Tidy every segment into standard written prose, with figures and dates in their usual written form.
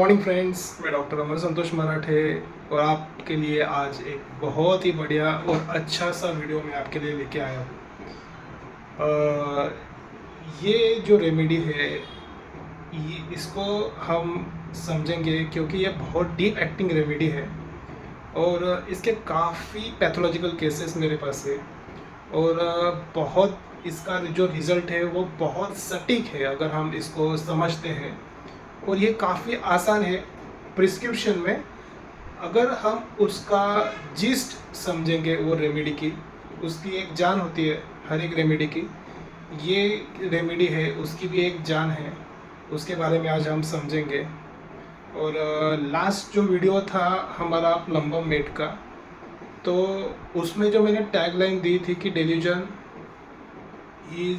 Morning friends, मैं doctor अमर संतोष मराठे और आपके लिए आज एक बहुत ही बढ़िया और अच्छा सा वीडियो मैं आपके लिए लेके आया हूँ। ये जो रेमेडी है ये इसको हम समझेंगे क्योंकि ये बहुत डीप एक्टिंग रेमेडी है और इसके काफ़ी पैथोलॉजिकल केसेस मेरे पास है और बहुत इसका जो रिज़ल्ट है वो बहुत सटीक है अगर हम इसको समझते हैं। और ये काफ़ी आसान है प्रिस्क्रिप्शन में, अगर हम उसका जिस्ट समझेंगे वो रेमेडी की, उसकी एक जान होती है हर एक रेमेडी की। ये रेमेडी है उसकी भी एक जान है, उसके बारे में आज हम समझेंगे। और लास्ट जो वीडियो था हमारा प्लम्बम मेट का, तो उसमें जो मैंने टैगलाइन दी थी कि delusion he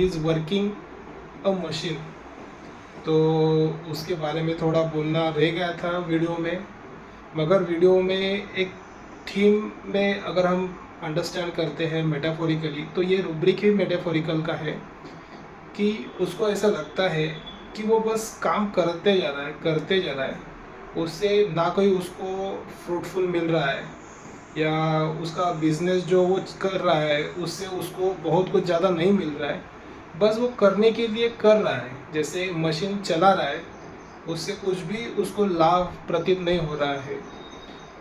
is working a machine, तो उसके बारे में थोड़ा बोलना रह गया था वीडियो में। मगर वीडियो में एक थीम में अगर हम अंडरस्टैंड करते हैं मेटाफोरिकली, तो ये रूब्रिक ही मेटाफोरिकल का है कि उसको ऐसा लगता है कि वो बस काम करते जा रहा है, उससे ना कोई उसको फ्रूटफुल मिल रहा है या उसका बिजनेस जो वो कर रहा है उससे उसको बहुत कुछ ज़्यादा नहीं मिल रहा है, बस वो करने के लिए कर रहा है, जैसे मशीन चला रहा है, उससे कुछ भी उसको लाभ प्रतीत नहीं हो रहा है।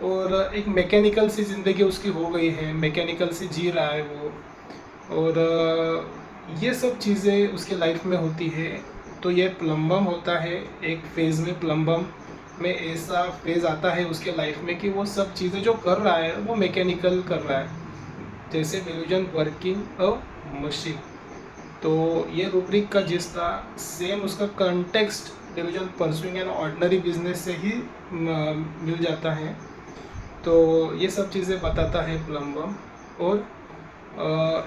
और एक मैकेनिकल सी ज़िंदगी उसकी हो गई है, मैकेनिकल सी जी रहा है वो। और ये सब चीज़ें उसके लाइफ में होती है। तो ये प्लम्बम होता है, एक फेज़ में प्लम्बम में ऐसा फेज़ आता है उसके लाइफ में कि वो सब चीज़ें जो कर रहा है वो मैकेनिकल कर रहा है, जैसे डेल्यूजन वर्किंग अ मशीन। तो ये रूब्रिक का जिस था सेम उसका context delusion pursuing an ordinary business से ही मिल जाता है। तो ये सब चीज़ें बताता है प्लम्बम। और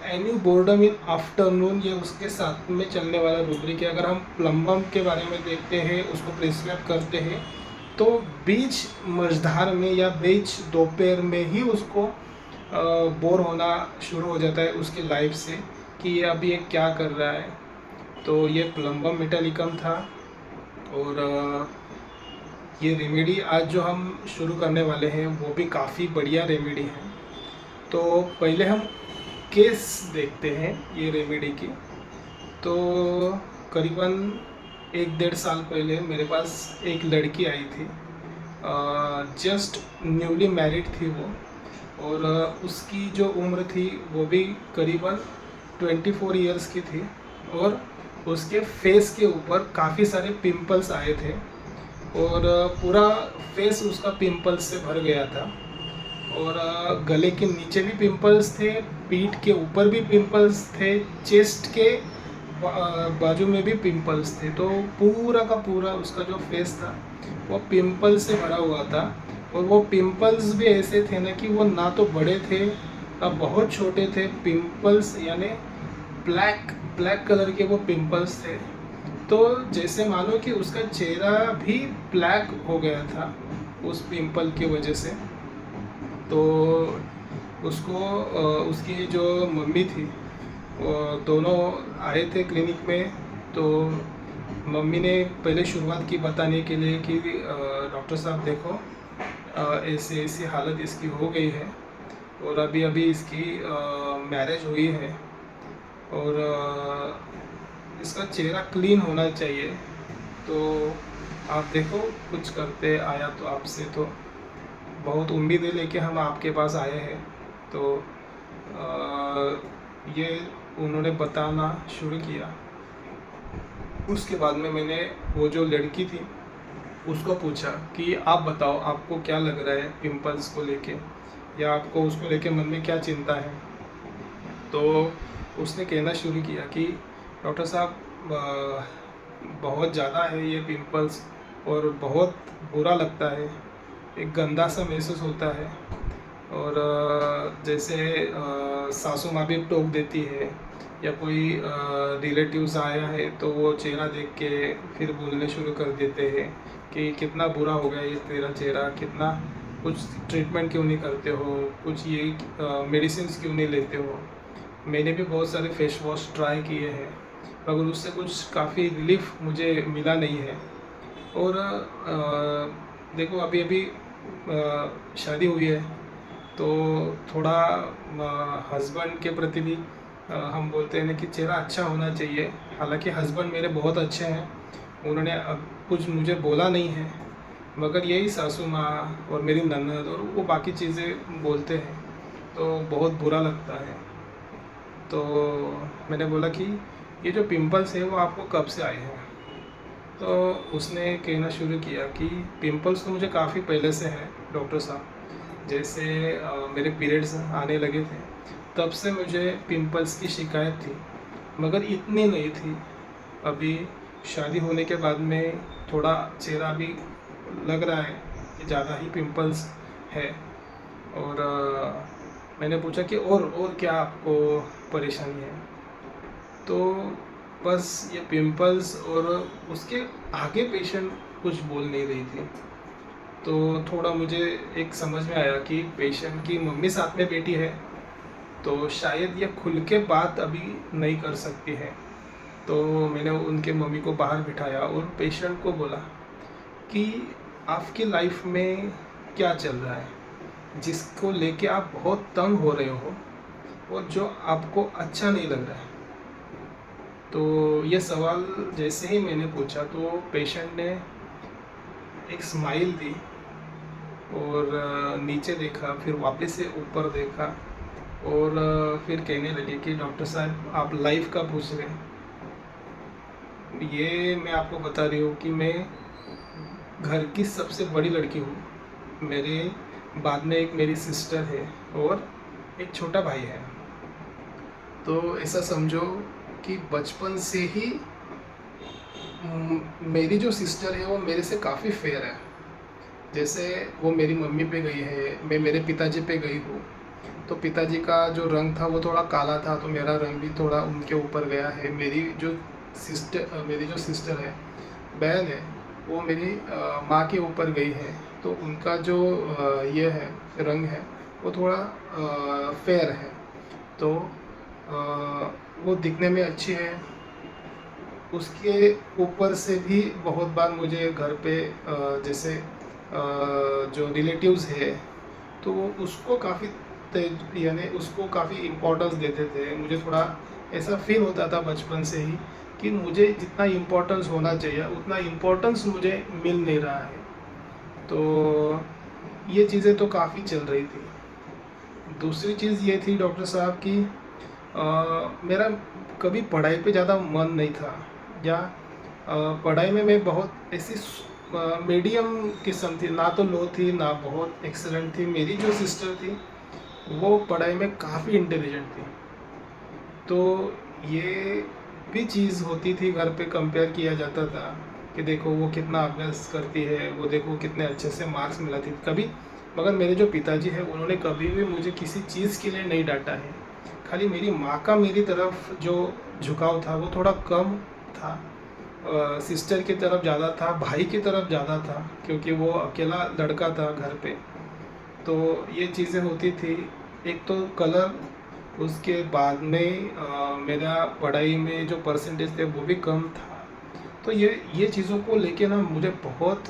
एनी बोर्डम इन आफ्टरनून, ये उसके साथ में चलने वाला रूब्रिक है। अगर हम प्लम्बम के बारे में देखते हैं, उसको प्रिस्क्राइब करते हैं, तो बीच मझधार में या बीच दोपहर में ही उसको बोर होना शुरू हो जाता है उसकी लाइफ से कि ये अभी ये क्या कर रहा है। तो ये प्लम्बम मेटालिकम था। और ये रेमेडी आज जो हम शुरू करने वाले हैं वो भी काफ़ी बढ़िया रेमेडी है। तो पहले हम केस देखते हैं ये रेमेडी की। तो करीबन 1-1.5 साल पहले मेरे पास एक लड़की आई थी, जस्ट न्यूली मैरिड थी वो। और उसकी जो उम्र थी वो भी करीबन 24 इयर्स की थी। और उसके फेस के ऊपर काफ़ी सारे पिंपल्स आए थे और पूरा फेस उसका पिंपल्स से भर गया था। और गले के नीचे भी पिंपल्स थे, पीठ के ऊपर भी पिंपल्स थे, चेस्ट के बाजू में भी पिंपल्स थे। तो पूरा का पूरा उसका जो फेस था वो पिंपल से भरा हुआ था। और वो पिंपल्स भी ऐसे थे ना कि वो ना तो बड़े थे ना बहुत छोटे थे, पिंपल्स यानी ब्लैक कलर के वो पिंपल्स थे। तो जैसे मानो कि उसका चेहरा भी ब्लैक हो गया था उस पिंपल की वजह से। तो उसको उसकी जो मम्मी थी वो दोनों आए थे क्लिनिक में। तो मम्मी ने पहले शुरुआत की बताने के लिए कि डॉक्टर साहब देखो, ऐसी ऐसी हालत इसकी हो गई है और अभी अभी इसकी मैरिज हुई है और इसका चेहरा क्लीन होना चाहिए। तो आप देखो कुछ करते आया तो आपसे तो बहुत उम्मीदें लेके हम आपके पास आए हैं। तो ये उन्होंने बताना शुरू किया। उसके बाद में मैंने वो जो लड़की थी उसको पूछा कि आप बताओ आपको क्या लग रहा है पिंपल्स को लेके, या आपको उसको लेके मन में क्या चिंता है। तो उसने कहना शुरू किया कि डॉक्टर साहब बहुत ज़्यादा है ये पिंपल्स और बहुत बुरा लगता है, एक गंदा सा महसूस होता है। और जैसे सासू माँ भी टोक देती है या कोई रिलेटिव्स आया है तो वो चेहरा देख के फिर बोलने शुरू कर देते हैं कि कितना बुरा हो गया ये तेरा चेहरा, कितना कुछ ट्रीटमेंट क्यों नहीं करते हो, कुछ ये मेडिसिन क्यों नहीं लेते हो। मैंने भी बहुत सारे फेस वॉश ट्राई किए हैं मगर उससे कुछ काफ़ी रिलीफ मुझे मिला नहीं है। और देखो अभी अभी शादी हुई है, तो थोड़ा हस्बैंड के प्रति भी हम बोलते हैं ना कि चेहरा अच्छा होना चाहिए। हालांकि हस्बैंड मेरे बहुत अच्छे हैं, उन्होंने अब कुछ मुझे बोला नहीं है, मगर यही सासू माँ और मेरी ननद और वो बाकी चीज़ें बोलते हैं, तो बहुत बुरा लगता है। तो मैंने बोला कि ये जो पिंपल्स है वो आपको कब से आए हैं? तो उसने कहना शुरू किया कि पिंपल्स तो मुझे काफ़ी पहले से है डॉक्टर साहब। जैसे मेरे पीरियड्स आने लगे थे तब से मुझे पिंपल्स की शिकायत थी, मगर इतनी नहीं थी। अभी शादी होने के बाद में थोड़ा चेहरा भी लग रहा है कि ज़्यादा ही पिंपल्स है। और मैंने पूछा कि और क्या आपको परेशानी है? तो बस ये पिंपल्स और उसके आगे पेशेंट कुछ बोल नहीं रही थी। तो थोड़ा मुझे एक समझ में आया कि पेशेंट की मम्मी साथ में बैठी है, तो शायद ये खुल के बात अभी नहीं कर सकती है। तो मैंने उनके मम्मी को बाहर बिठाया और पेशेंट को बोला कि आपकी लाइफ में क्या चल रहा है जिसको लेके आप बहुत तंग हो रहे हो और जो आपको अच्छा नहीं लग रहा है? तो ये सवाल जैसे ही मैंने पूछा तो पेशेंट ने एक स्माइल दी और नीचे देखा, फिर वापस से ऊपर देखा और फिर कहने लगे कि डॉक्टर साहब आप लाइफ का पूछ रहे हैं। ये मैं आपको बता रही हूँ कि मैं घर की सबसे बड़ी लड़की हूँ। मेरे बाद में एक मेरी सिस्टर है और एक छोटा भाई है। तो ऐसा समझो कि बचपन से ही मेरी जो सिस्टर है वो मेरे से काफ़ी फेयर है। जैसे वो मेरी मम्मी पे गई है, मैं मेरे पिताजी पे गई हूँ, तो पिताजी का जो रंग था वो थोड़ा काला था, तो मेरा रंग भी थोड़ा उनके ऊपर गया है। मेरी जो सिस्टर है, बहन है, वो मेरी माँ के ऊपर गई है, तो उनका जो ये है रंग है वो थोड़ा फेयर है। तो वो दिखने में अच्छी है। उसके ऊपर से भी बहुत बार मुझे घर पे जैसे जो रिलेटिव्स है तो वो उसको काफ़ी यानी उसको काफ़ी इम्पोर्टेंस देते थे। मुझे थोड़ा ऐसा फील होता था बचपन से ही कि मुझे जितना इम्पोर्टेंस होना चाहिए उतना इम्पोर्टेंस मुझे मिल नहीं रहा है। तो ये चीज़ें तो काफ़ी चल रही थी। दूसरी चीज़ ये थी डॉक्टर साहब कि मेरा कभी पढ़ाई पे ज़्यादा मन नहीं था, या पढ़ाई में मैं बहुत ऐसी मीडियम किस्म थी, ना तो लो थी ना बहुत एक्सेलेंट थी। मेरी जो सिस्टर थी वो पढ़ाई में काफ़ी इंटेलिजेंट थी। तो ये भी चीज़ होती थी, घर पे कंपेयर किया जाता था कि देखो वो कितना अभ्यास करती है, वो देखो कितने अच्छे से मार्क्स मिलाती थी कभी। मगर मेरे जो पिताजी हैं उन्होंने कभी भी मुझे किसी चीज़ के लिए नहीं डांटा है। खाली मेरी माँ का मेरी तरफ जो झुकाव था वो थोड़ा कम था, सिस्टर की तरफ ज़्यादा था, भाई की तरफ ज़्यादा था, क्योंकि वो अकेला लड़का था घर पे। तो ये चीज़ें होती थी। एक तो कलर, उसके बाद में मेरा पढ़ाई में जो परसेंटेज थे वो भी कम था। तो ये चीज़ों को लेके ना मुझे बहुत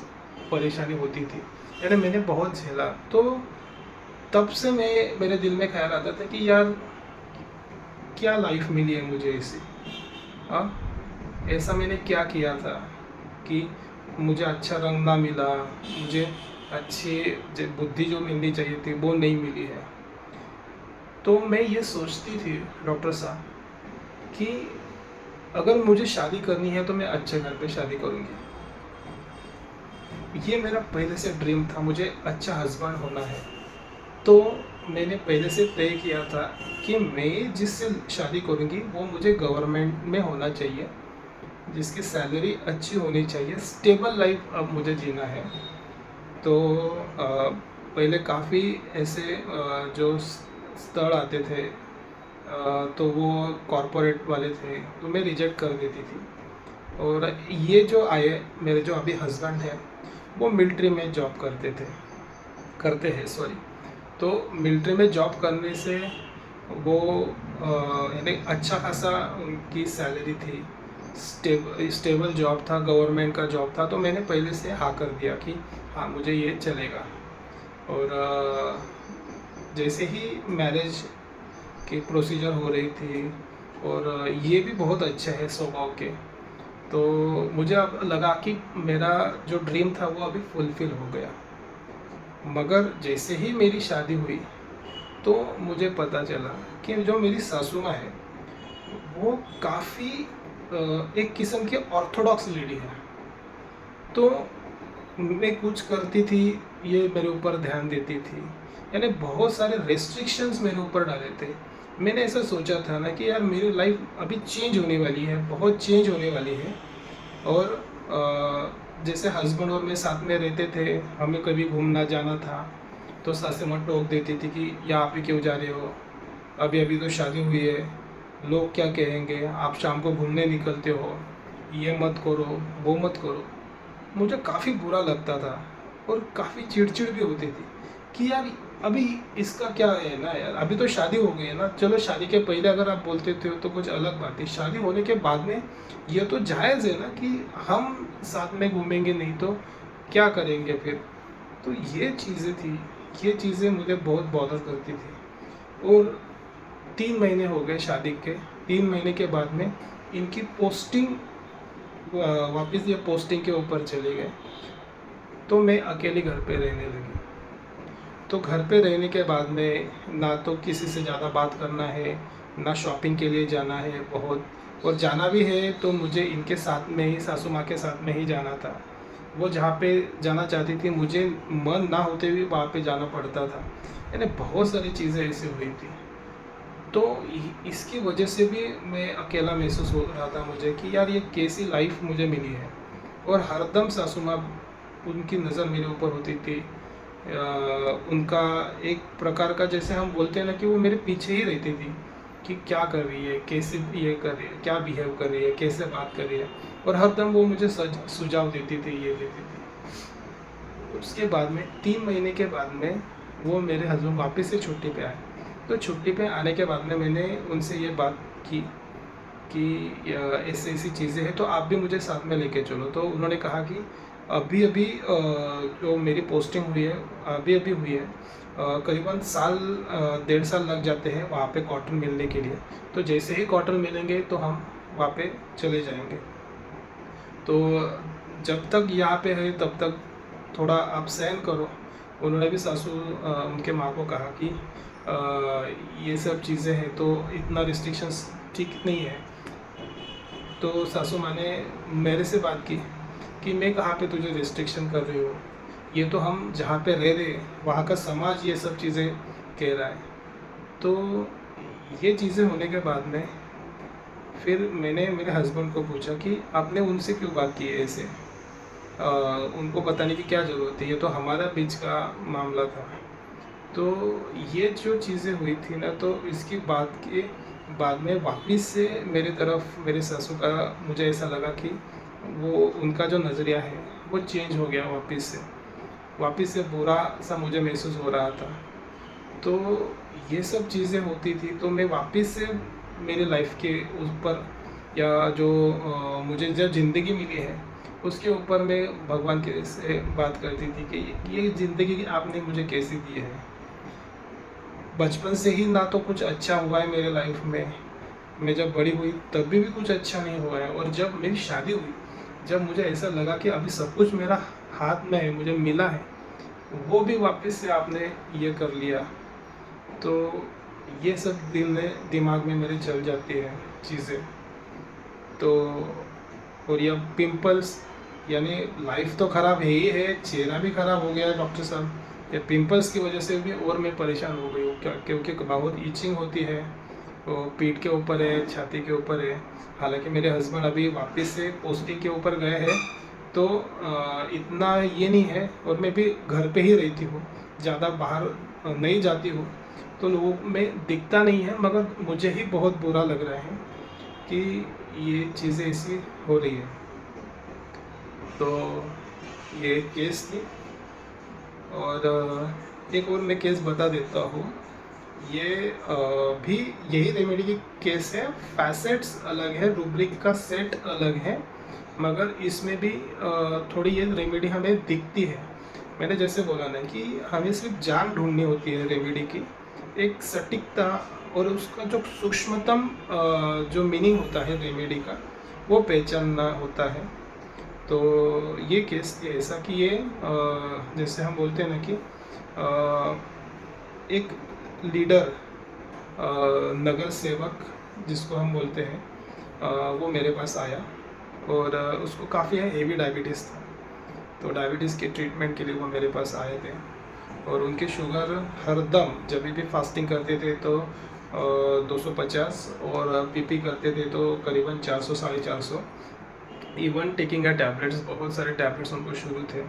परेशानी होती थी, यानी मैंने बहुत झेला। तो तब से मेरे दिल में ख्याल आता था कि यार क्या लाइफ मिली है मुझे ऐसी। हाँ, ऐसा मैंने क्या किया था कि मुझे अच्छा रंग ना मिला, मुझे अच्छी बुद्धि जो मिलनी चाहिए थी वो नहीं मिली है। तो मैं ये सोचती थी डॉक्टर साहब कि अगर मुझे शादी करनी है तो मैं अच्छे घर पे शादी करूँगी। ये मेरा पहले से ड्रीम था, मुझे अच्छा हस्बैंड होना है। तो मैंने पहले से तय किया था कि मैं जिससे शादी करूँगी वो मुझे गवर्नमेंट में होना चाहिए, जिसकी सैलरी अच्छी होनी चाहिए, स्टेबल लाइफ अब मुझे जीना है। तो पहले काफ़ी ऐसे जो स्थल आते थे तो वो कॉरपोरेट वाले थे, तो मैं रिजेक्ट कर देती थी। और ये जो आए मेरे जो अभी हस्बैंड हैं वो मिलिट्री में जॉब करते हैं सॉरी। तो मिलिट्री में जॉब करने से वो यानी अच्छा खासा उनकी सैलरी थी, स्टेबल जॉब था, गवर्नमेंट का जॉब था, तो मैंने पहले से हाँ कर दिया कि हाँ मुझे ये चलेगा। और जैसे ही मैरिज की प्रोसीजर हो रही थी, और ये भी बहुत अच्छा है स्वभाव के, तो मुझे अब लगा कि मेरा जो ड्रीम था वो अभी फुलफ़िल हो गया। मगर जैसे ही मेरी शादी हुई तो मुझे पता चला कि जो मेरी सासू माँ है वो काफ़ी एक किस्म की ऑर्थोडॉक्स लेडी है। तो मैं कुछ करती थी, ये मेरे ऊपर ध्यान देती थी, यानी बहुत सारे रेस्ट्रिक्शंस मेरे ऊपर डाले थे। मैंने ऐसा सोचा था ना कि यार मेरी लाइफ अभी चेंज होने वाली है, बहुत चेंज होने वाली है। और जैसे हस्बैंड और मैं साथ में रहते थे, हमें कभी घूमना जाना था तो सासू माँ टोक देती थी कि यहाँ पे क्यों जा रहे हो, अभी अभी तो शादी हुई है, लोग क्या कहेंगे, आप शाम को घूमने निकलते हो, ये मत करो, वो मत करो। मुझे काफ़ी बुरा लगता था और काफ़ी चिड़चिड़ भी होती थी कि यार अभी इसका क्या है ना यार, अभी तो शादी हो गई है ना। चलो शादी के पहले अगर आप बोलते थे तो कुछ अलग बात है, शादी होने के बाद में ये तो जायज़ है ना कि हम साथ में घूमेंगे, नहीं तो क्या करेंगे फिर। तो ये चीज़ें थी, ये चीज़ें मुझे बहुत बॉदर करती थी। और 3 महीने हो गए शादी के, 3 महीने के बाद में इनकी पोस्टिंग वापस ये पोस्टिंग के ऊपर चले गए, तो मैं अकेले घर पे रहने लगी। तो घर पे रहने के बाद में ना तो किसी से ज़्यादा बात करना है, ना शॉपिंग के लिए जाना है बहुत, और जाना भी है तो मुझे इनके साथ में ही, सासू माँ के साथ में ही जाना था। वो जहाँ पे जाना चाहती थी मुझे मन ना होते हुए वहाँ पे जाना पड़ता था, यानी बहुत सारी चीज़ें ऐसी हुई थी। तो इसकी वजह से भी मैं अकेला महसूस हो रहा था मुझे कि यार ये कैसी लाइफ मुझे मिली है। और हरदम सासू माँ, उनकी नज़र मेरे ऊपर होती थी। उनका एक प्रकार का, जैसे हम बोलते हैं ना, कि वो मेरे पीछे ही रहती थी कि क्या कर रही है, कैसे ये कर रही है, क्या बिहेव कर रही है, कैसे बात कर रही है। और हरदम वो मुझे सुझाव देती थी, ये देती थी। उसके बाद में 3 महीने के बाद में वो मेरे हस्बैंड वापस से छुट्टी पे आए। तो छुट्टी पे आने के बाद में मैंने उनसे ये बात की कि ऐसी ऐसी चीज़ें हैं, तो आप भी मुझे साथ में लेके चलो। तो उन्होंने कहा कि अभी अभी जो मेरी पोस्टिंग हुई है, अभी अभी हुई है, करीबन साल 1.5 साल लग जाते हैं वहाँ पे क्वार्टर मिलने के लिए। तो जैसे ही क्वार्टर मिलेंगे तो हम वहाँ पे चले जाएंगे। तो जब तक यहाँ पे है तब तक थोड़ा आप सहन करो। उन्होंने भी उनके माँ को कहा कि ये सब चीज़ें हैं तो इतना रिस्ट्रिक्शंस ठीक नहीं है। तो सासू माँ ने मेरे से बात की कि मैं कहाँ पे तुझे रिस्ट्रिक्शन कर रही हूँ, ये तो हम जहाँ पे रह रहे वहाँ का समाज ये सब चीज़ें कह रहा है। तो ये चीज़ें होने के बाद में फिर मैंने मेरे हस्बैंड को पूछा कि आपने उनसे क्यों बात की है ऐसे, उनको बताने की क्या ज़रूरत है, ये तो हमारा बीच का मामला था। तो ये जो चीज़ें हुई थी ना, तो इसकी बात के बाद में वापस से मेरे तरफ मेरे सासू का, मुझे ऐसा लगा कि वो उनका जो नज़रिया है वो चेंज हो गया वापस से बुरा सा मुझे महसूस हो रहा था। तो ये सब चीज़ें होती थी, तो मैं वापस से मेरे लाइफ के ऊपर, या जो मुझे जो ज़िंदगी मिली है उसके ऊपर मैं भगवान के से बात करती थी कि ये ज़िंदगी आपने मुझे कैसी दी है। बचपन से ही ना तो कुछ अच्छा हुआ है मेरे लाइफ में, मैं जब बड़ी हुई तब भी कुछ अच्छा नहीं हुआ है, और जब मेरी शादी हुई, जब मुझे ऐसा लगा कि अभी सब कुछ मेरा हाथ में है, मुझे मिला है, वो भी वापस से आपने ये कर लिया। तो ये सब दिमाग में मेरे चल जाती है चीज़ें। तो और ये पिंपल्स, यानी लाइफ तो ख़राब है ही है, चेहरा भी ख़राब हो गया है डॉक्टर साहब। ये पिंपल्स की वजह से भी और मैं परेशान हो गई हूँ, क्योंकि बहुत ईचिंग होती है, तो पीठ के ऊपर है, छाती के ऊपर है। हालांकि मेरे हस्बैंड अभी वापस से पोस्टिंग के ऊपर गए हैं, तो इतना ये नहीं है, और मैं भी घर पे ही रहती हूँ, ज़्यादा बाहर नहीं जाती हूँ, तो लोगों में दिखता नहीं है, मगर मुझे ही बहुत बुरा लग रहा है कि ये चीज़ें ऐसी हो रही है। तो ये केस थी। और एक और मैं केस बता देता हूँ। ये भी यही रेमेडी की केस है, फैसेट्स अलग है, रूब्रिक का सेट अलग है, मगर इसमें भी थोड़ी ये रेमेडी हमें दिखती है। मैंने जैसे बोला ना कि हमें सिर्फ जान ढूंढनी होती है रेमेडी की, एक सटीकता और उसका जो सूक्ष्मतम जो मीनिंग होता है रेमेडी का वो पहचानना होता है। तो ये केस ये ऐसा कि ये जैसे हम बोलते हैं ना कि एक लीडर, नगर सेवक जिसको हम बोलते हैं, वो मेरे पास आया और उसको काफ़ी हेवी डायबिटीज़ था। तो डायबिटीज़ के ट्रीटमेंट के लिए वो मेरे पास आए थे और उनके शुगर हरदम जब भी फास्टिंग करते थे तो 250 और पीपी करते थे तो करीबन 400 450। इवन टेकिंग अ टैबलेट्स, बहुत सारे टैबलेट्स उनको शुरू थे।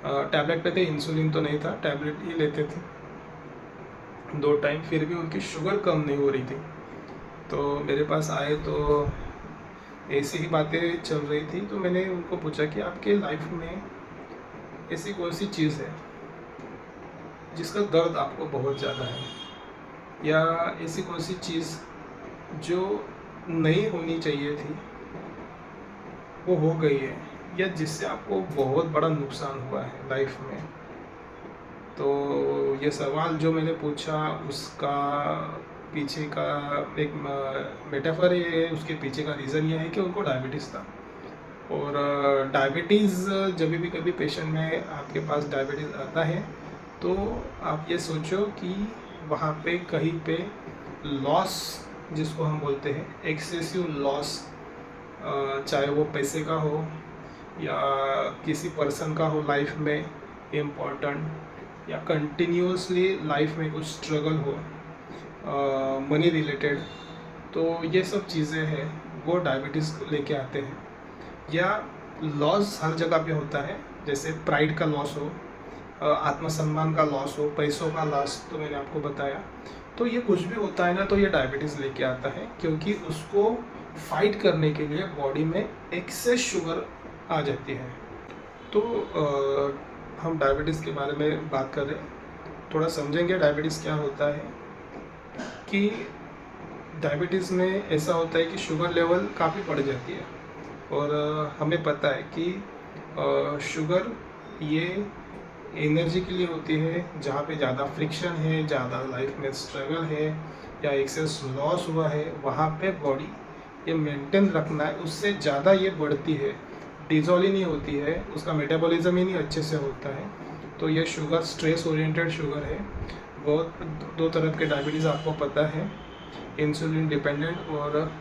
टैबलेट पे थे, इंसुलिन तो नहीं था, टैबलेट ही लेते थे 2 टाइम, फिर भी उनकी शुगर कम नहीं हो रही थी। तो मेरे पास आए तो ऐसी ही बातें चल रही थी। तो मैंने उनको पूछा कि आपके लाइफ में ऐसी कौन सी चीज़ है जिसका दर्द आपको बहुत ज़्यादा है, या ऐसी कौन सी चीज़ जो नहीं होनी चाहिए थी वो हो गई है, या जिससे आपको बहुत बड़ा नुकसान हुआ है लाइफ में। तो ये सवाल जो मैंने पूछा उसका पीछे का एक मेटाफर है, उसके पीछे का रीज़न ये है कि उनको डायबिटीज़ था। और डायबिटीज़ जब भी कभी पेशेंट में आपके पास डायबिटीज़ आता है तो आप ये सोचो कि वहाँ पे कहीं पे लॉस, जिसको हम बोलते हैं एक्सेसिव लॉस, चाहे वो पैसे का हो या किसी पर्सन का हो लाइफ में इम्पोर्टेंट, या कंटिन्यूसली लाइफ में कुछ स्ट्रगल हो मनी रिलेटेड, तो ये सब चीज़ें हैं वो डायबिटीज़ लेके आते हैं। या लॉस हर जगह पे होता है, जैसे प्राइड का लॉस हो, आत्मसम्मान का लॉस हो, पैसों का लॉस, तो मैंने आपको बताया। तो ये कुछ भी होता है ना तो ये डायबिटीज़ लेके आता है, क्योंकि उसको फाइट करने के लिए बॉडी में एक्सेस शुगर आ जाती है। तो हम डायबिटीज़ के बारे में बात कर रहे हैं, थोड़ा समझेंगे डायबिटीज़ क्या होता है। कि डायबिटीज़ में ऐसा होता है कि शुगर लेवल काफ़ी बढ़ जाती है और हमें पता है कि शुगर ये एनर्जी के लिए होती है, जहाँ पे ज़्यादा फ्रिक्शन है, ज़्यादा लाइफ में स्ट्रगल है या एक्सेस लॉस हुआ है, वहाँ पे बॉडी ये मेंटेन रखना है, उससे ज़्यादा ये बढ़ती है, डिजॉल्व ही नहीं होती है, उसका मेटाबॉलिज्म ही नहीं अच्छे से होता है। तो ये शुगर स्ट्रेस ओरिएंटेड शुगर है। बहुत दो तरह के डायबिटीज़ आपको पता है, इंसुलिन डिपेंडेंट और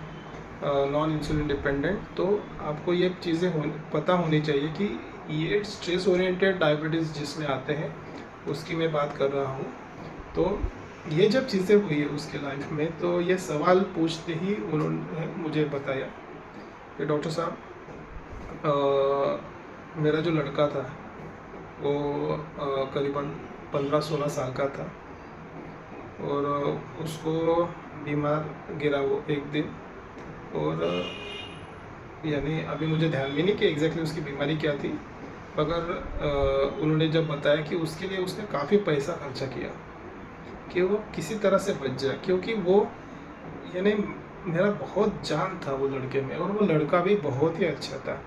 नॉन इंसुलिन डिपेंडेंट। तो आपको ये चीज़ें पता होनी चाहिए कि ये स्ट्रेस ओरिएंटेड डायबिटीज़ जिसमें आते हैं उसकी मैं बात कर रहा हूँ। तो ये जब चीज़ें हुई है उसके लाइफ में, तो ये सवाल पूछते ही उन्होंने मुझे बताया कि डॉक्टर साहब, मेरा जो लड़का था वो करीबन 15-16 साल का था और उसको बीमार गिरा वो एक दिन। और यानी अभी मुझे ध्यान भी नहीं कि एग्जैक्टली उसकी बीमारी क्या थी, मगर उन्होंने जब बताया कि उसके लिए उसने काफ़ी पैसा खर्चा किया कि वो किसी तरह से बच जाए, क्योंकि वो यानी मेरा बहुत जान था वो लड़के में, और वो लड़का भी बहुत ही अच्छा था,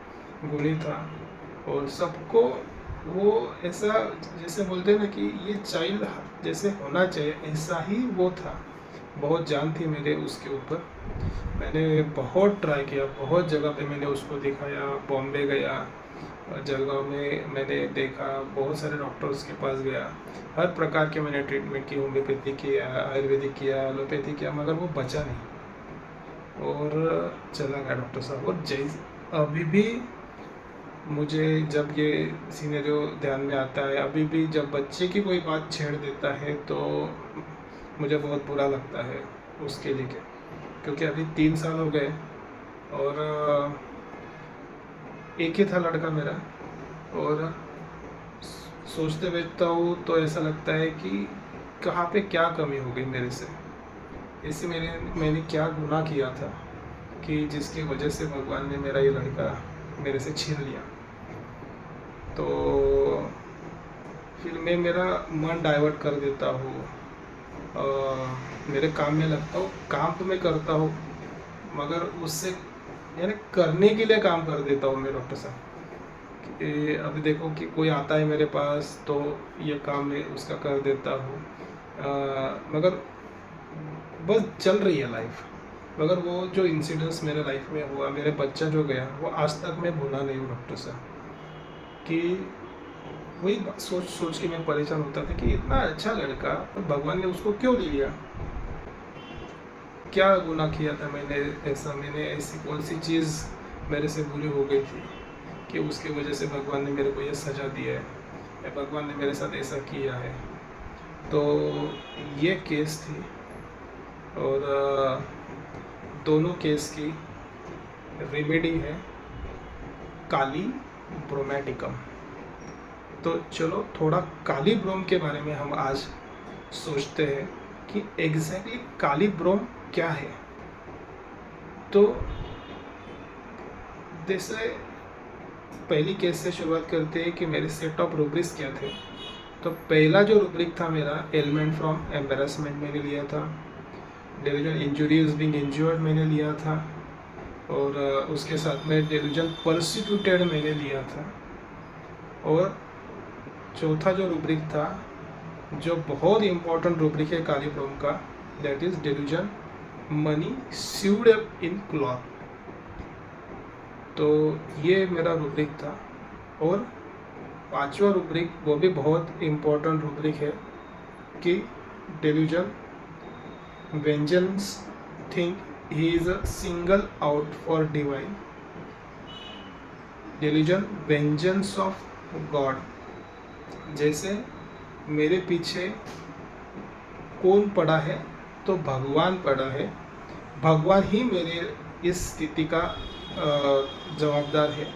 गुणी था, और सबको वो ऐसा जैसे बोलते हैं ना कि ये चाइल्ड जैसे होना चाहिए, ऐसा ही वो था। बहुत जान थी मेरे उसके ऊपर। मैंने बहुत ट्राई किया, बहुत जगह पे मैंने उसको दिखाया, बॉम्बे गया, जलगांव में मैंने देखा, बहुत सारे डॉक्टर्स के पास गया, हर प्रकार के मैंने ट्रीटमेंट की, होम्योपैथी किया, आयुर्वेदिक किया, एलोपैथी किया, मगर वो बचा नहीं और चला गया डॉक्टर साहब। और जैसे अभी भी मुझे जब ये सीनेरियो ध्यान में आता है, अभी भी जब बच्चे की कोई बात छेड़ देता है तो मुझे बहुत बुरा लगता है उसके लिए, क्योंकि अभी 3 साल हो गए और एक ही था लड़का मेरा। और सोचते बैठता हूँ तो ऐसा लगता है कि कहाँ पे क्या कमी हो गई मेरे से, इससे मैंने क्या गुनाह किया था कि जिसकी वजह से भगवान ने मेरा ये लड़का मेरे से छीन लिया। तो फिर मैं मेरा मन डाइवर्ट कर देता हूँ मेरे काम में लगता हूँ। काम तो मैं करता हूँ, मगर उससे यानी करने के लिए काम कर देता हूँ मैं डॉक्टर साहब। कि अभी देखो कि कोई आता है मेरे पास तो ये काम मैं उसका कर देता हूँ, मगर बस चल रही है लाइफ। मगर वो जो इंसिडेंट्स मेरे लाइफ में हुआ, मेरे बच्चा जो गया, वो आज तक मैं भूला नहीं हूँ डॉक्टर साहब। कि वही सोच सोच के मैं परेशान होता था कि इतना अच्छा लड़का, भगवान ने उसको क्यों ले लिया? क्या गुनाह किया था मैंने ऐसा? मैंने ऐसी कौन सी चीज़ मेरे से बुरी हो गई थी कि उसकी वजह से भगवान ने मेरे को ये सज़ा दी है, या भगवान ने मेरे साथ ऐसा किया है? तो ये केस थी, और दोनों केस की रेमेडी है काली ब्रोमेटिकम। तो चलो थोड़ा काली ब्रोम के बारे में हम आज सोचते हैं कि एग्जैक्टली काली ब्रोम क्या है। तो जैसे पहली केस से शुरुआत करते हैं कि मेरे सेट ऑफ रूब्रिक्स क्या थे। तो पहला जो रूब्रिक था मेरा, एलिमेंट फ्रॉम एम्बेरसमेंट मैंने लिया था। डेल्यूजन इंजुरीज बीइंग इंज्योर्ड मैंने लिया था, और उसके साथ में डेल्यूजन परसिक्यूटेड मैंने लिया था। और चौथा जो रूब्रिक था, जो बहुत इंपॉर्टेंट रूब्रिक है काली ब्रोम का, that is delusion money sued up in cloth. तो ये मेरा रूब्रिक था। और पांचवा रूब्रिक, वो भी बहुत इंपॉर्टेंट रूब्रिक है, कि delusion vengeance think he is a single out for divine. Delusion vengeance of God, जैसे मेरे पीछे कौन पड़ा है? तो भगवान पड़ा है। भगवान ही मेरे इस स्थिति का जवाबदार है।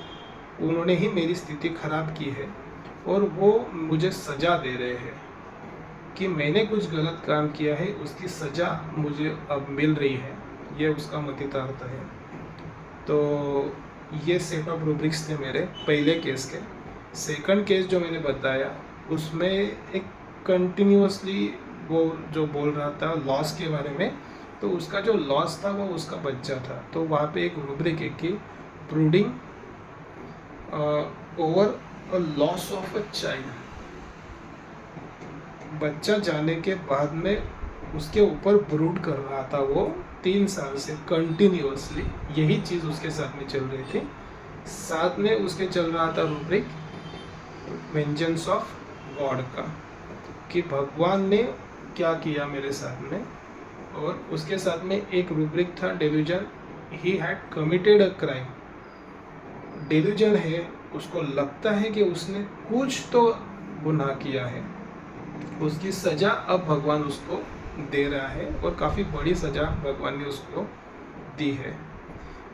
उन्होंने ही मेरी स्थिति खराब की है, और वो मुझे सज़ा दे रहे हैं कि मैंने कुछ गलत काम किया है, उसकी सज़ा मुझे अब मिल रही है। ये उसका मतितार्थ है। तो ये सेट ऑफ रूब्रिक्स थे मेरे पहले केस के। सेकंड केस जो मैंने बताया, उसमें एक कंटिन्यूसली वो जो बोल रहा था लॉस के बारे में, तो उसका जो लॉस था वो उसका बच्चा था। तो वहाँ पे एक रूब्रिक है कि brooding over a loss of a child. बच्चा जाने के बाद में उसके ऊपर ब्रूड कर रहा था वो 3 साल से कंटिन्यूसली, यही चीज़ उसके साथ में चल रही थी। साथ में उसके चल रहा था रूब्रिक वेंजेंस ऑफ गॉड का, कि भगवान ने क्या किया मेरे साथ में। और उसके साथ में एक रूब्रिक था delusion, he had committed a crime. Delusion है, उसको लगता है कि उसने कुछ तो गुनाह किया है, उसकी सज़ा अब भगवान उसको दे रहा है, और काफ़ी बड़ी सज़ा भगवान ने उसको दी है।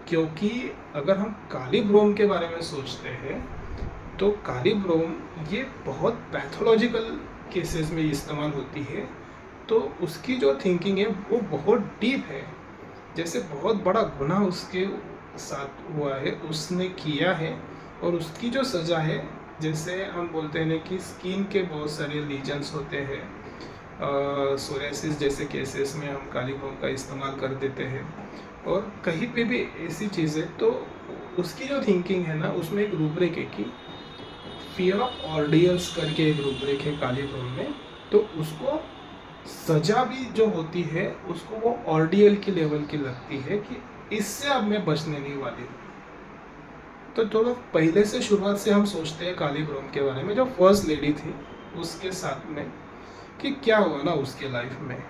क्योंकि अगर हम काली ब्रोम के बारे में सोचते हैं, तो काली ब्रोम ये बहुत पैथोलॉजिकल केसेस में इस्तेमाल होती है। तो उसकी जो थिंकिंग है वो बहुत डीप है। जैसे बहुत बड़ा गुनाह उसके साथ हुआ है, उसने किया है, और उसकी जो सज़ा है, जैसे हम बोलते हैं कि स्किन के बहुत सारे लीजन्स होते हैं, सोरियासिस जैसे केसेस में हम काली ब्रोम का इस्तेमाल कर देते हैं, और कहीं पे भी ऐसी चीज़ें। तो उसकी जो थिंकिंग है ना, उसमें एक रूब्रिक है कि फियर ऑफ ऑर्डियल्स करके एक रूब्रिक है काली ब्रोम में। तो उसको सजा भी जो होती है, उसको वो ऑर्डियल की लेवल की लगती है कि इससे अब मैं बचने नहीं वाली। तो थोड़ा पहले से शुरुआत से हम सोचते हैं काली ब्रोम के बारे में, जो फर्स्ट लेडी थी उसके साथ में, कि क्या हुआ ना उसके लाइफ में।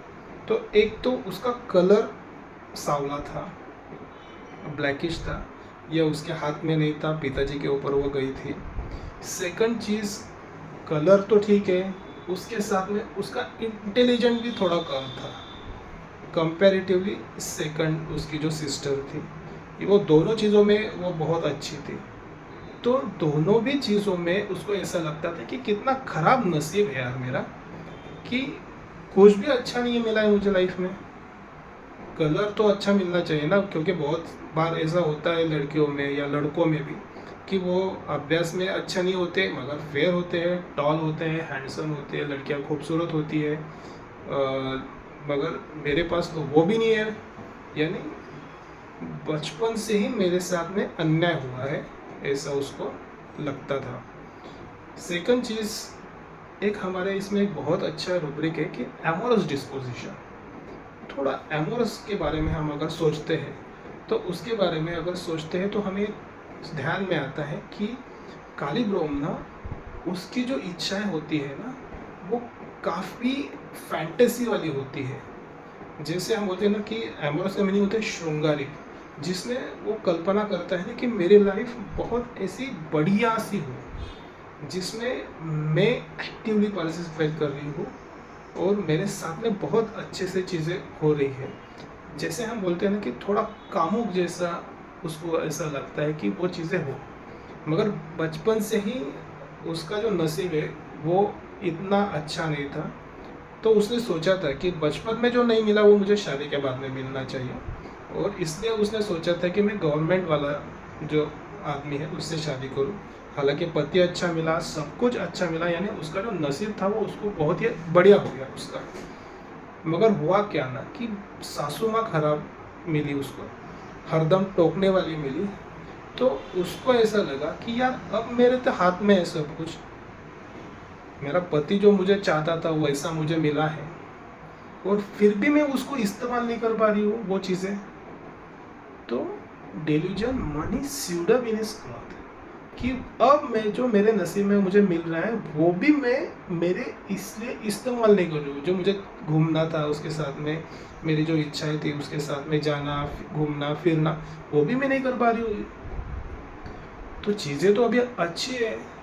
तो एक तो उसका कलर सांवला था, ब्लैकिश था, यह उसके हाथ में नहीं था, पिताजी के ऊपर वो गई थी। सेकंड चीज़, कलर तो ठीक है, उसके साथ में उसका इंटेलिजेंट भी थोड़ा कम था कंपैरेटिवली सेकंड उसकी जो सिस्टर थी। वो दोनों चीज़ों में वो बहुत अच्छी थी। तो दोनों भी चीज़ों में उसको ऐसा लगता था कि कितना ख़राब नसीब है यार मेरा, कि कुछ भी अच्छा नहीं मिला है मुझे लाइफ में। कलर तो अच्छा मिलना चाहिए ना, क्योंकि बहुत बार ऐसा होता है लड़कियों में या लड़कों में भी, कि वो अभ्यास में अच्छा नहीं होते मगर फेयर होते हैं, टॉल होते हैं, हैंडसम होते हैं, लड़कियां खूबसूरत होती है, मगर मेरे पास तो वो भी नहीं है। यानी बचपन से ही मेरे साथ में अन्याय हुआ है, ऐसा उसको लगता था। सेकंड चीज़, एक हमारे इसमें एक बहुत अच्छा रूब्रिक है कि एमोरस डिस्पोजिशन। थोड़ा एमोरस के बारे में हम अगर सोचते हैं, तो उसके बारे में अगर सोचते हैं तो हमें ध्यान में आता है कि कालीब्रोम ना, उसकी जो इच्छाएं होती है ना, वो काफ़ी फैंटेसी वाली होती है। जैसे हम बोलते हैं ना कि एमोरस का मीनिंग होता है श्रृंगारिक, जिसमें वो कल्पना करता है ना कि मेरी लाइफ बहुत ऐसी बढ़िया सी हो, जिसमें मैं एक्टिवली पार्टिसिपेट कर रही हूँ और मेरे साथ में बहुत अच्छे से चीज़ें हो रही है। जैसे हम बोलते हैं ना कि थोड़ा कामुक जैसा उसको ऐसा लगता है कि वो चीज़ें हो, मगर बचपन से ही उसका जो नसीब है वो इतना अच्छा नहीं था। तो उसने सोचा था कि बचपन में जो नहीं मिला वो मुझे शादी के बाद में मिलना चाहिए, और इसलिए उसने सोचा था कि मैं गवर्नमेंट वाला जो आदमी है उससे शादी करूं। हालांकि पति अच्छा मिला, सब कुछ अच्छा मिला, यानी उसका जो नसीब था वो उसको बहुत ही बढ़िया हो गया उसका। मगर हुआ क्या ना कि सासू माँ खराब मिली उसको, हरदम टोकने वाली मिली। तो उसको ऐसा लगा कि यार अब मेरे तो हाथ में है सब कुछ, मेरा पति जो मुझे चाहता था वैसा मुझे मिला है, और फिर भी मैं उसको इस्तेमाल नहीं कर पा रही हूँ वो चीज़ें। तो delusion money sued up in his cloth, कि अब मैं जो मेरे नसीब में मुझे मिल रहा है वो भी मैं मेरे इसलिए इस्तेमाल नहीं कर रही हूँ। जो मुझे घूमना था उसके साथ में, मेरी जो इच्छाएं थी उसके साथ में जाना घूमना फिरना, वो भी मैं नहीं कर पा रही हूँ। तो चीज़ें तो अभी अच्छी है।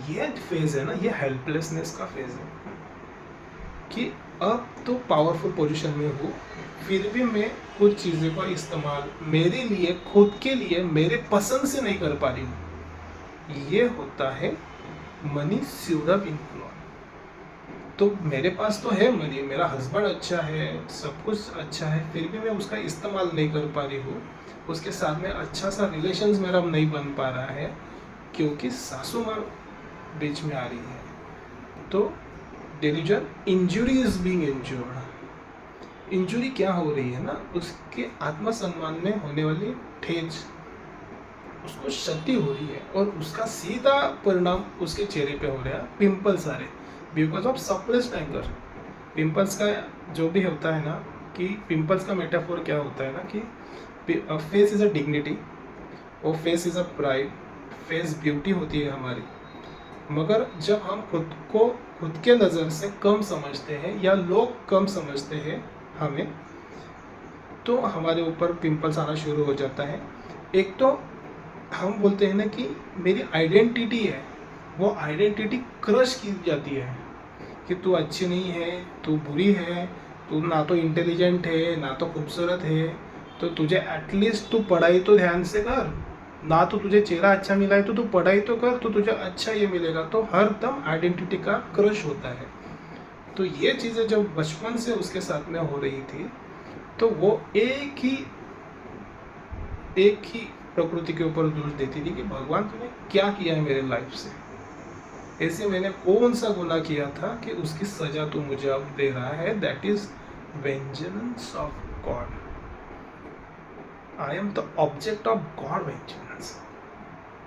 ये फेज है ना, ये हेल्पलेसनेस का फेज है कि अब तो पावरफुल पोजीशन में हूँ, फिर भी मैं कुछ चीज़ों का इस्तेमाल मेरे लिए, खुद के लिए, मेरे पसंद से नहीं कर पा रही हूँ। ये होता है money sued up in cloth. तो मेरे पास तो है मनी, मेरा हस्बैंड अच्छा है, सब कुछ अच्छा है, फिर भी मैं उसका इस्तेमाल नहीं कर पा रही हूँ। उसके साथ में अच्छा सा रिलेशंस मेरा नहीं बन पा रहा है, क्योंकि सासू माँ बीच में आ रही है। तो delusion injury is being injured. Injury क्या हो रही है ना, उसके आत्मसम्मान में होने वाली ठेस, उसको क्षति हो रही है, और उसका सीधा परिणाम उसके चेहरे पे हो रहा है, पिंपल्स आ रहे, because of suppressed anger. Pimples का जो भी होता है ना, कि पिंपल्स का मेटाफोर क्या होता है ना कि फेस इज अ डिग्निटी, और face is a pride, face beauty होती है हमारी। मगर जब हम खुद के नज़र से कम समझते हैं या लोग कम समझते हैं हमें, तो हमारे ऊपर पिंपल्स आना शुरू हो जाता है। एक तो हम बोलते हैं ना कि मेरी आइडेंटिटी है, वो आइडेंटिटी क्रश की जाती है कि तू अच्छी नहीं है, तू बुरी है, तू ना तो इंटेलिजेंट है ना तो खूबसूरत है, तो तुझे एटलीस्ट तू पढ़ाई तो ध्यान से कर, ना तो तुझे चेहरा अच्छा मिला है तो तू पढ़ाई तो कर, तो तुझे अच्छा ये मिलेगा। तो हर दम आइडेंटिटी का क्रश होता है। तो ये चीज़ें जब बचपन से उसके साथ में हो रही थी, तो वो एक ही प्रकृति के ऊपर दोष देती थी कि भगवान तूने क्या किया है मेरे लाइफ से, ऐसे मैंने कौन सा गुनाह किया था कि उसकी सजा तू मुझे अब दे रहा है। That is vengeance of God. I am the object of God vengeance,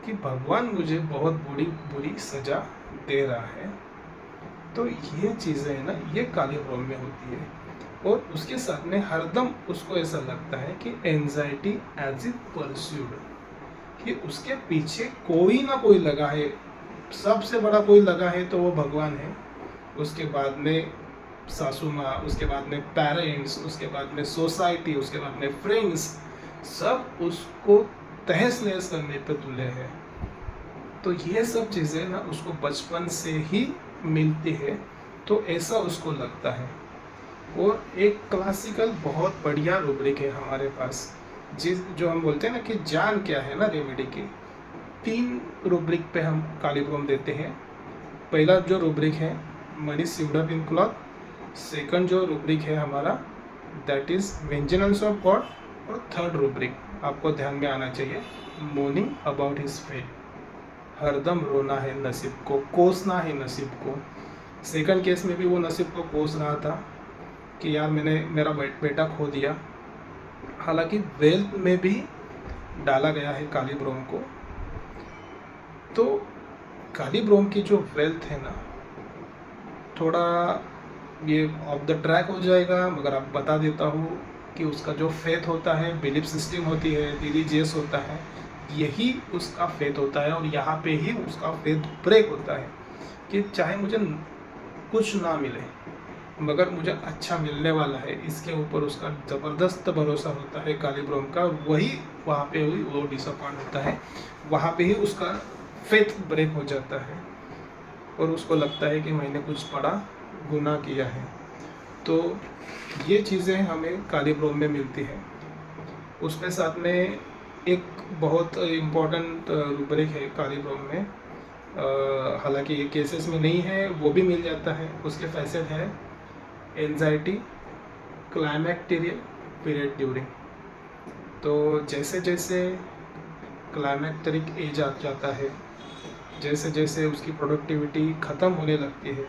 कि भगवान मुझे बहुत बुरी बुरी सजा दे रहा है। तो ये चीज़ें है ना, ये कालीब्रोम में होती है, और उसके साथ में हरदम उसको ऐसा लगता है कि एंजाइटी एज इट परस्यूड, कि उसके पीछे कोई ना कोई लगा है, सबसे बड़ा कोई लगा है तो वो भगवान है। उसके बाद में सासू माँ, उसके बाद में पेरेंट्स, उसके बाद में सोसाइटी, उसके बाद में फ्रेंड्स, सब उसको तहस नहस करने पे तुले हैं। तो ये सब चीज़ें ना उसको बचपन से ही मिलती है, तो ऐसा उसको लगता है। और एक क्लासिकल बहुत बढ़िया रूब्रिक है हमारे पास, जो हम बोलते हैं ना कि जान क्या है ना रेमेडी की। 3 रूब्रिक पे हम कालीब्रोम देते हैं। पहला जो रूब्रिक है money sued up in cloth, second जो रूब्रिक है हमारा that is vengeance of God, और थर्ड रूब्रिक आपको ध्यान में आना चाहिए, मोर्निंग अबाउट हिज फेट। हरदम रोना है नसीब को, कोसना है नसीब को। सेकंड केस में भी वो नसीब को कोस रहा था, कि यार मैंने मेरा बेटा खो दिया। हालांकि वेल्थ में भी डाला गया है काली ब्रोम को। तो काली ब्रोम की जो वेल्थ है ना, थोड़ा ये ऑफ द ट्रैक हो जाएगा, मगर आप बता देता हूँ कि उसका जो फेथ होता है, बिलीफ सिस्टम होती है, रिलीजियस होता है, यही उसका फेथ होता है। और यहाँ पे ही उसका फेथ ब्रेक होता है कि चाहे मुझे कुछ ना मिले मगर मुझे अच्छा मिलने वाला है, इसके ऊपर उसका ज़बरदस्त भरोसा होता है काली ब्रोम का। वही वहाँ पे हुई वो डिसअपॉइंट होता है, वहाँ पे ही उसका फेथ ब्रेक हो जाता है और उसको लगता है कि मैंने कुछ बड़ा गुनाह किया है। तो ये चीज़ें हमें काली ब्रोम में मिलती हैं। उसके साथ में एक बहुत इम्पोर्टेंट रूब्रिक है काली ब्रोम में, हालांकि ये केसेस में नहीं है, वो भी मिल जाता है। उसके फैसेट है एंजाइटी, क्लाइमैक्टेरियल पीरियड ड्यूरिंग। तो जैसे जैसे क्लाइमैक्टेरिक एज आ जाता है, जैसे जैसे उसकी प्रोडक्टिविटी ख़त्म होने लगती है,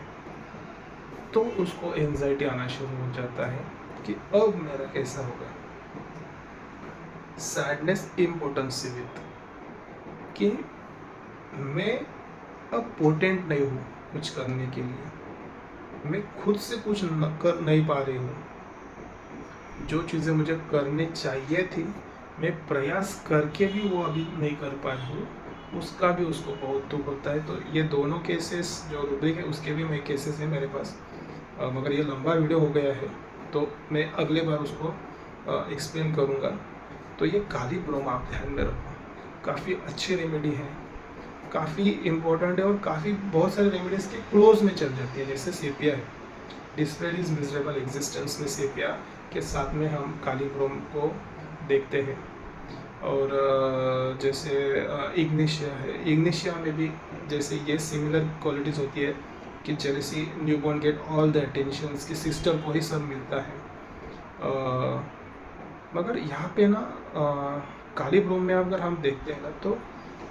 तो उसको एंजाइटी आना शुरू हो जाता है कि अब मेरा कैसा होगा। सैडनेस इम्पोर्टेंस विद कि मैं अब पोटेंट नहीं हूँ कुछ करने के लिए, मैं खुद से कुछ कर नहीं पा रही हूँ। जो चीज़ें मुझे करनी चाहिए थी, मैं प्रयास करके भी वो अभी नहीं कर पाई हूँ, उसका भी उसको बहुत दुख होता है। तो ये दोनों केसेस जो रूब्रिक है उसके भी मैं केसेस हैं मेरे पास, मगर ये लंबा वीडियो हो गया है तो मैं अगले बार उसको एक्सप्लेन करूँगा। तो ये काली ब्रोम आप ध्यान में रखो, काफ़ी अच्छी रेमेडी है, काफ़ी इम्पोर्टेंट है और काफ़ी बहुत सारे रेमेडीज़ के क्लोज में चल जाती है। जैसे सेपिया है, डिस्प्लेड इज मिजरेबल एग्जिस्टेंस में सेपिया के साथ में हम काली ब्रोम को देखते हैं। और जैसे इग्निशिया है, इग्निशिया में भी जैसे ये सिमिलर क्वालिटीज़ होती है कि jealousy newborn get all the attention, की सिस्टर को ही सब मिलता है। मगर यहाँ पे ना काली ब्रोम में अगर हम देखते हैं ना, तो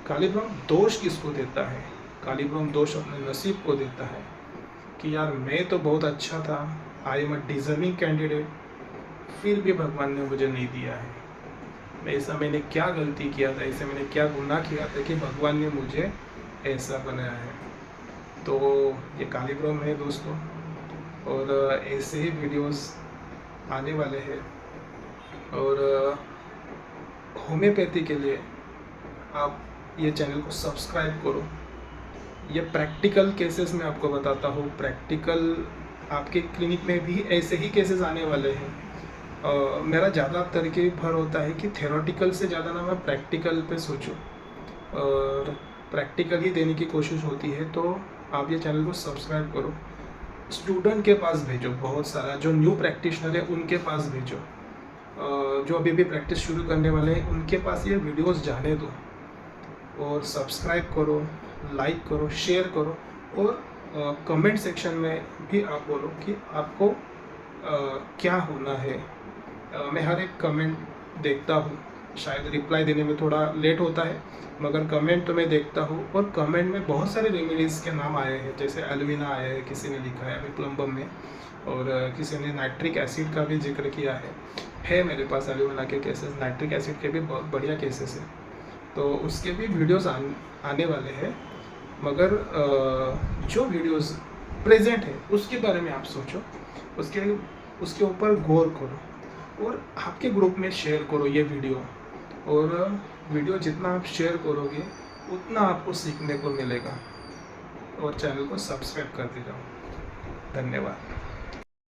काली ब्रोम दोष किसको देता है? काली ब्रोम दोष अपने नसीब को देता है कि यार मैं तो बहुत अच्छा था, I am a deserving candidate, फिर भी भगवान ने मुझे नहीं दिया है। मैंने क्या गलती किया था, ऐसे मैंने क्या गुनाह किया था कि भगवान ने मुझे ऐसा बनाया है। तो ये काली ब्रोम है दोस्तों, और ऐसे ही वीडियोस आने वाले हैं। और होम्योपैथी के लिए आप ये चैनल को सब्सक्राइब करो। ये प्रैक्टिकल केसेस में आपको बताता हूँ, प्रैक्टिकल आपके क्लिनिक में भी ऐसे ही केसेस आने वाले हैं। मेरा ज़्यादा तरीके भर होता है कि थेरोटिकल से ज़्यादा ना मैं प्रैक्टिकल पे सोचूं और प्रैक्टिकल ही देने की कोशिश होती है। तो आप ये चैनल को सब्सक्राइब करो, स्टूडेंट के पास भेजो, बहुत सारा जो न्यू प्रैक्टिशनर है उनके पास भेजो, जो अभी भी प्रैक्टिस शुरू करने वाले हैं उनके पास ये वीडियोस जाने दो। और सब्सक्राइब करो, लाइक करो, शेयर करो, और कमेंट सेक्शन में भी आप बोलो कि आपको क्या होना है। मैं हर एक कमेंट देखता हूँ, शायद रिप्लाई देने में थोड़ा लेट होता है, मगर कमेंट तो मैं देखता हूँ। और कमेंट में बहुत सारे रेमेडीज़ के नाम आए हैं, जैसे एलुमिना आया है, किसी ने लिखा है अभी प्लम्बम में, और किसी ने नाइट्रिक एसिड का भी जिक्र किया है मेरे पास एलुमिना के केसेस, नाइट्रिक एसिड के भी बहुत बढ़िया केसेस हैं। तो उसके भी वीडियोस आने वाले हैं, मगर जो वीडियोस प्रेजेंट है उसके बारे में आप सोचो, उसके ऊपर गौर करो और आपके ग्रुप में शेयर करो ये वीडियो। और वीडियो जितना आप शेयर करोगे उतना आपको सीखने को मिलेगा। और चैनल को सब्सक्राइब करते जाओ। धन्यवाद।